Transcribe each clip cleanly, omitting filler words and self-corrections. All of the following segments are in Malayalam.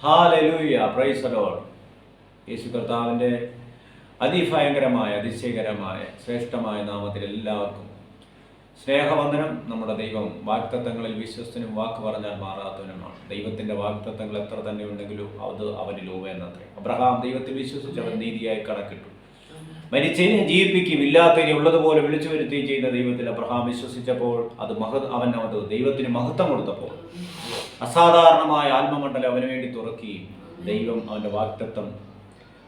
Hallelujah, praise the Lord. Yeshu കർത്താവിൻ്റെ അതിഭയങ്കരമായ അതിശയകരമായ ശ്രേഷ്ഠമായ നാമത്തിൽ എല്ലാവർക്കും സ്നേഹവന്ദനം. നമ്മുടെ ദൈവം വാഗ്ദത്തങ്ങളിൽ വിശ്വസ്തനും വാക്ക് പറഞ്ഞാൽ മാറാത്തവനുമാണ്. ദൈവത്തിൻ്റെ വാഗ്ദത്തങ്ങൾ എത്ര തന്നെ ഉണ്ടെങ്കിലും അത് അവനിൽ എന്നത്രേ. അബ്രഹാം ദൈവത്തിൽ വിശ്വസിച്ച് അവൻ നീതിയായി കണക്കിട്ടു. മരിച്ചതിനെ ജീവിപ്പിക്കും, ഇല്ലാത്തതിനെ ഉള്ളതുപോലെ വിളിച്ചു വരുത്തുകയും ചെയ്യുന്ന ദൈവത്തിൽ അബ്രഹാം വിശ്വസിച്ചപ്പോൾ അവൻ ദൈവത്തിന് മഹത്വം കൊടുത്തപ്പോൾ അസാധാരണമായ ആത്മമണ്ഡലം അവന് വേണ്ടി തുറക്കുകയും ദൈവം അവൻ്റെ വാഗ്ദത്തം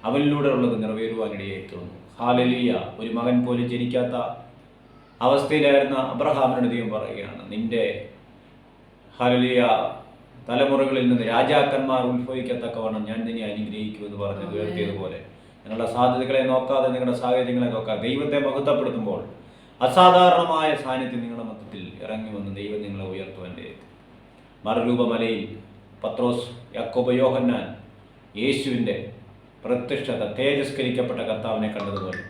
അവനിലൂടെ ഉള്ളത് നിറവേറുവാനിടയായി തീർന്നു. ഹല്ലേലൂയ. ഒരു മകൻ പോലും ജനിക്കാത്ത അവസ്ഥയിലായിരുന്ന അബ്രഹാമിനോട് ദൈവം പറയുകയാണ്, നിന്റെ ഹല്ലേലൂയ തലമുറകളിൽ നിന്ന് രാജാക്കന്മാർ ഉത്ഭവിക്കത്തക്കവണ്ണം ഞാൻ നിന്നെ അനുഗ്രഹിക്കുമെന്ന് പറഞ്ഞ് ഉയർത്തിയതുപോലെ നിങ്ങളുടെ സാധ്യതകളെ നോക്കാതെ, നിങ്ങളുടെ സാഹചര്യങ്ങളെ നോക്കാതെ ദൈവത്തെ മഹത്വപ്പെടുത്തുമ്പോൾ അസാധാരണമായ സാന്നിധ്യം നിങ്ങളുടെ മധ്യത്തിൽ ഇറങ്ങി വന്ന് ദൈവം നിങ്ങളെ ഉയർത്തുവാൻ മറുരൂപമലയിൽ പത്രോസ്, യാക്കോബ്, യോഹന്നാൻ യേശുവിൻ്റെ പ്രത്യക്ഷത തേജസ്കരിക്കപ്പെട്ട കർത്താവിനെ കണ്ടതുപോലെ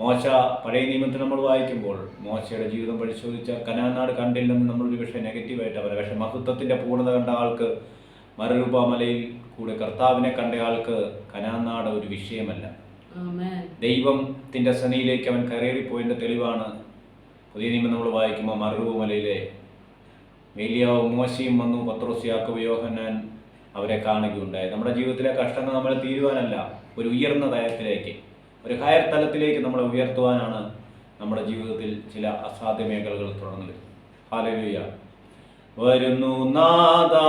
മോശ പഴയ നിയമത്തിൽ നമ്മൾ വായിക്കുമ്പോൾ മോശയുടെ ജീവിതം പരിശോധിച്ചാൽ കനാൻ നാട് കണ്ടില്ലെന്ന് നമ്മളൊരു പക്ഷേ നെഗറ്റീവായിട്ട് പറയാം. പക്ഷേ മഹത്വത്തിൻ്റെ പൂർണ്ണത കണ്ട ആൾക്ക്, മറുരൂപമലയിൽ കൂടെ കർത്താവിനെ കണ്ട ആൾക്ക് കനാൻ നാട് ഒരു വിഷയമല്ല. ദൈവത്തിൻ്റെ സന്നിധിയിലേക്ക് അവൻ കയറിപ്പോയതിൻ്റെ തെളിവാണ് പുതിയ നിയമം നമ്മൾ വായിക്കുമ്പോൾ മറുരൂപമലയിലെ ഏലിയാവും മോശയും വന്നു, പത്രോസ്, യാക്കോബ്, യോഹന്നാൻ അവരെ കാണുകയുണ്ടായി. നമ്മുടെ ജീവിതത്തിലെ കഷ്ടങ്ങൾ നമ്മളെ തീരുവാനല്ല, ഒരു ഉയർന്ന തലത്തിലേക്ക്, ഒരു ഹയർ തലത്തിലേക്ക് നമ്മളെ ഉയർത്തുവാനാണ് നമ്മുടെ ജീവിതത്തിൽ ചില അസാധ്യ മേഖലകൾ തുടർന്നത്. ഹല്ലേലൂയ. വരുന്നു നാഥാ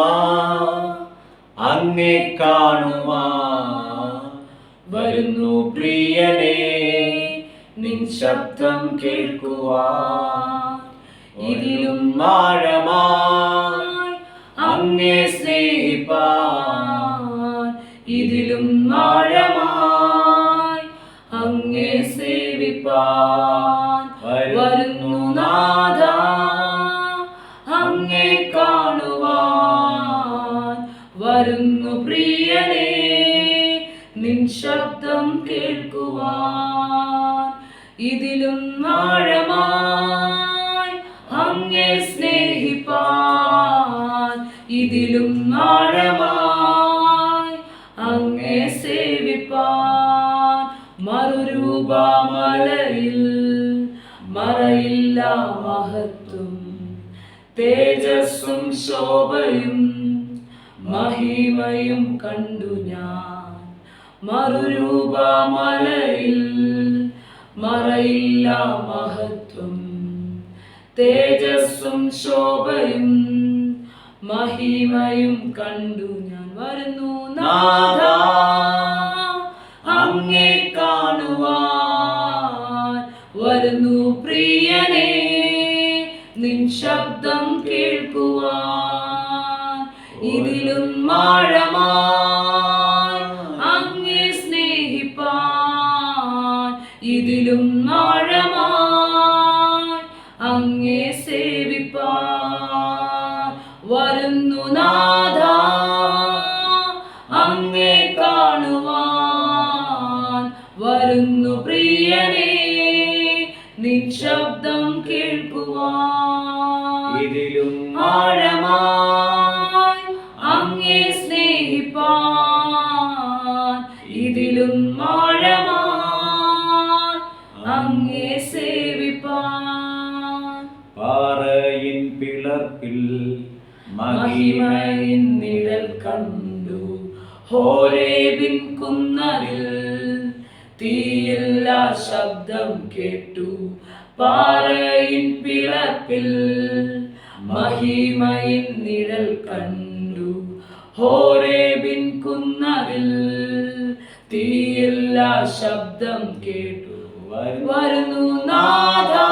അങ്ങേ കാണുവാൻ, വരുന്നു പ്രിയനേ നിൻ ശബ്ദം കേൾക്കുവാൻ, ഇതിലും ആഴമായി അങ്ങേ സ്നേഹിപ്പാൻ, ഇതിലും ആഴമായി അങ്ങേ സേവിപ്പാൻ. വരുന്നു നാഥാ അങ്ങേ കാണുവാൻ, വരുന്നു പ്രിയനേ നിൻ ശബ്ദം കേൾക്കുവാൻ, ഇതിലും ആഴമായി അങ്ങേ സ്നേഹിപ്പാൻ, ഇതിലും ആഴമായി അങ്ങേ സേവിപ്പാൻ. മറുരൂപമലയിൽ മറയില്ല മഹത്വം, തേജസ്സും ശോഭയും മഹിമയും കണ്ടു ഞാൻ. മറുരൂപമലയിൽ മറയില്ല മഹത്വം, തേജസ്സും ശോഭയും മഹിമയും കണ്ടു ഞാൻ. വരുന്നു നാഥാ അങ്ങേ കാണുവാൻ, വരുന്നു പ്രിയനേ നിൻ ശബ്ദം കേൾക്കുവാൻ, ഇതിലും ആഴമായി അങ്ങേ സ്നേഹിപ്പാൻ, ഇതിലും ആഴമായി അങ്ങേ സേവിപ്പാൻ. വരുന്നു നാഥാ അങ്ങേ കാണുവാൻ, വരുന്നു പ്രിയനേ നിൻ ശബ്ദം കേൾക്കുവാൻ, ഇതിലും ആഴമായി അങ്ങേ സ്നേഹിപ്പാൻ, ഇതിലും ആഴമായി അങ്ങേ സേവിപ്പാൻ. പാറയിൻ പിളർപ്പിൽ മഹിമയിൻ നിഴൽ കണ്ടു, ഹോരേബിൻ കുന്നതിൽ തീയില്ല ശബ്ദം കേട്ടു. പാറയിൻ പിളർപ്പിൽ മഹിമയിൻ നിഴൽ കണ്ടു, ഹോരേബിൻ കുന്നതിൽ തീയില്ല ശബ്ദം കേട്ടു. വരുന്നു നാഥാ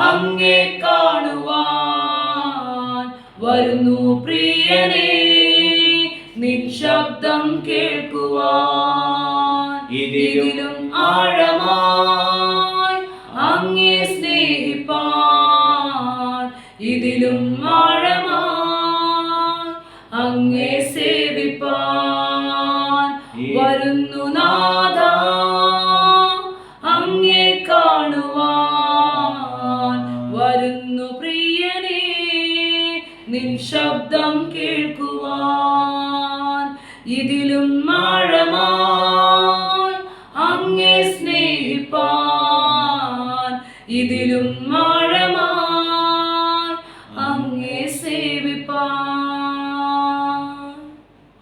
അങ്ങേ കാണുവാൻ, വരുന്നു പ്രിയനേ നിൻ ശബ്ദം കേൾക്കുവാൻ, ഇതിലും ആഴമായി അങ്ങേ സ്നേഹിപ്പാൻ, ഇതിലും ആഴമായി അങ്ങേ സേവിപ്പാൻ. വരുന്നു നാഥാ അങ്ങേ കാണുവാൻ, വരുന്നു പ്രിയനേ നിൻ ശബ്ദം കേൾക്കുവാൻ. ഇതിലും ആഴമായി അങ്ങേ സ്നേഹിപ്പാൻ, ഇതിലും ആഴമായി അങ്ങേ സേവിപ്പാൻ.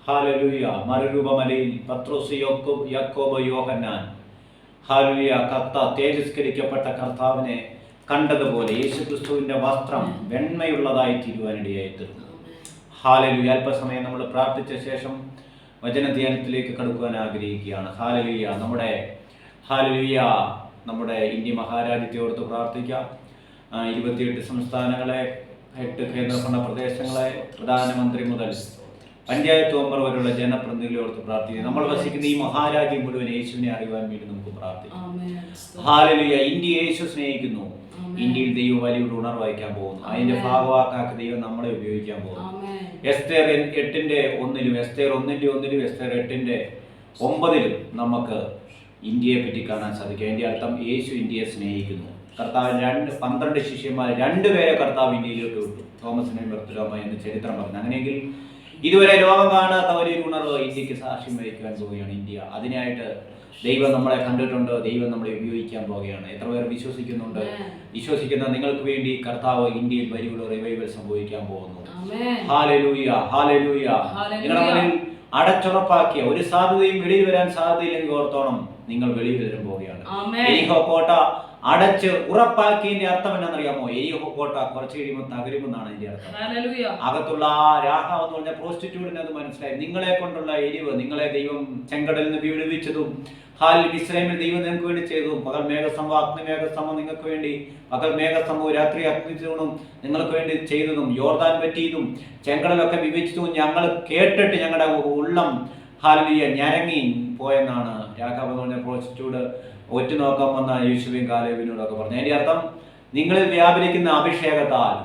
ഹല്ലേലൂയ. മറുരൂപമലയിൽ പത്രോസ്, യാക്കോബ്, യോഹന്നാൻ ഹല്ലേലൂയ തേജസ്കരിക്കപ്പെട്ട കർത്താവിനെ കണ്ടതുപോലെ യേശുക്രിസ്തുവിന്റെ വസ്ത്രം വെണ്മയുള്ളതായി തീരുവാനിടയായി തീർന്നു. ഹല്ലേലൂയ. അല്പസമയം നമ്മൾ പ്രാർത്ഥിച്ച ശേഷം വചനധ്യാനത്തിലേക്ക് കടക്കുവാൻ ആഗ്രഹിക്കുകയാണ്. ഹല്ലേലൂയ. നമ്മുടെ ഇന്ത്യ മഹാരാജ്യത്തെ ഓർത്ത് പ്രാർത്ഥിക്കാം. 28 സംസ്ഥാനങ്ങളെ, 8 കേന്ദ്രഭരണ പ്രദേശങ്ങളെ, പ്രധാനമന്ത്രി മുതൽ പഞ്ചായത്ത് മെമ്പർ വരെയുള്ള ജനപ്രതിനിധികളെ ഓർത്ത് പ്രാർത്ഥിക്കുക. നമ്മൾ വസിക്കുന്ന ഈ മഹാരാജ്യം മുഴുവൻ യേശുവിനെ അറിയുവാൻ വേണ്ടി നമുക്ക് പ്രാർത്ഥിക്കാം. ഹല്ലേലൂയ. ഇന്ത്യ യേശു സ്നേഹിക്കുന്നു. ഇന്ത്യയിൽ ദൈവം വലിയൊരു ഉണർവ് വഹിക്കാൻ പോകുന്നു. അതിന്റെ ഭാഗവാക്കാക്കി ദൈവം നമ്മളെ ഉപയോഗിക്കാൻ പോകുന്നു. എസ്തേർ 8:1, എസ്തേർ 1:1, എസ്തേർ 8:9 നമുക്ക് ഇന്ത്യയെ പറ്റി കാണാൻ സാധിക്കും. അതിന്റെ അർത്ഥം യേശു ഇന്ത്യയെ സ്നേഹിക്കുന്നു. കർത്താവ് 12 ശിഷ്യന്മാർ 2 പേരെ കർത്താവ് ഇന്ത്യയിലോട്ട് വിട്ടു. തോമസിനെ ബർത്തലോമ എന്ന് ചരിത്രം പറഞ്ഞു. അങ്ങനെയെങ്കിൽ ഇതുവരെ ലോകം കാണാത്ത വലിയൊരു ഉണർവ് ഇന്ത്യക്ക് സാക്ഷ്യം വഹിക്കാൻ പോവുകയാണ് ഇന്ത്യ. അതിനായിട്ട് ദൈവം നമ്മളെ കണ്ടിട്ടുണ്ട്. ദൈവം നമ്മളെ ഉപയോഗിക്കാൻ പോവുകയാണ്. എത്ര പേർ വിശ്വസിക്കുന്നുണ്ട്? വിശ്വസിക്കുന്ന നിങ്ങൾക്ക് വേണ്ടി കർത്താവ് ഇന്ത്യയിൽ വലിയൊരു റിവൈവൽ സംഭവിക്കാൻ പോകുന്നു. Hallelujah, hallelujah. നിങ്ങളുടെ മുന്നിൽ അടച്ചുറപ്പാക്കിയ ഒരു സാധ്യതയും വെളിയിൽ വരാൻ സാധ്യതയില്ലെങ്കിൽ ഓർത്തോണം, നിങ്ങൾ വെളിയിൽ വരാൻ പോവുകയാണ്. എരിഹോ കോട്ട അടച്ച് ഉറപ്പാക്കിയതിന്റെ അർത്ഥം എന്നാണെന്നറിയാമോ? എരിഹോ കോട്ട കുറച്ച് കഴിയുമ്പോൾ തകരുമെന്നാണ് അതിന്റെ അർത്ഥം. അകത്തുള്ള ആ രാഹാവ് എന്ന് പറഞ്ഞ പ്രോസ്റ്റിറ്റ്യൂട്ടിന് അത് മനസ്സിലായി. നിങ്ങളെ കൊണ്ടുള്ള എരിവ്, നിങ്ങളെ ദൈവം ചെങ്കടലിൽ നിന്ന് വിടുവിച്ചതും ഇസ്രായേലിൽ ദൈവം നിങ്ങൾക്ക് വേണ്ടി ചെയ്തതും, പകൽ മേഘസ്തംഭം അഗ്നിമേഘസ്തംഭം നിങ്ങൾക്ക് വേണ്ടി, പകൽ മേഘസ്തംഭവും രാത്രി അഗ്നിതൂണും നിങ്ങൾക്ക് വേണ്ടി ചെയ്തതും, യോർദാൻ പറ്റിയതും, ചെങ്കടലൊക്കെ വിഭജിച്ചതും ഞങ്ങൾ കേട്ടിട്ട് ഞങ്ങളുടെ ഉള്ളം ഹല്ലേലൂയ ഞരങ്ങി പോയെന്നാണ് രാഘവ എന്ന് പറഞ്ഞ പ്രോസ്റ്റിറ്റ്യൂട്ട് ഒറ്റ നോക്കാൻ വന്ന യേശുവിൻ കാലേബിനോടൊക്കെ പറഞ്ഞു. അതിന്റെ അർത്ഥം നിങ്ങളിൽ വ്യാപരിക്കുന്ന അഭിഷേകത്താൽ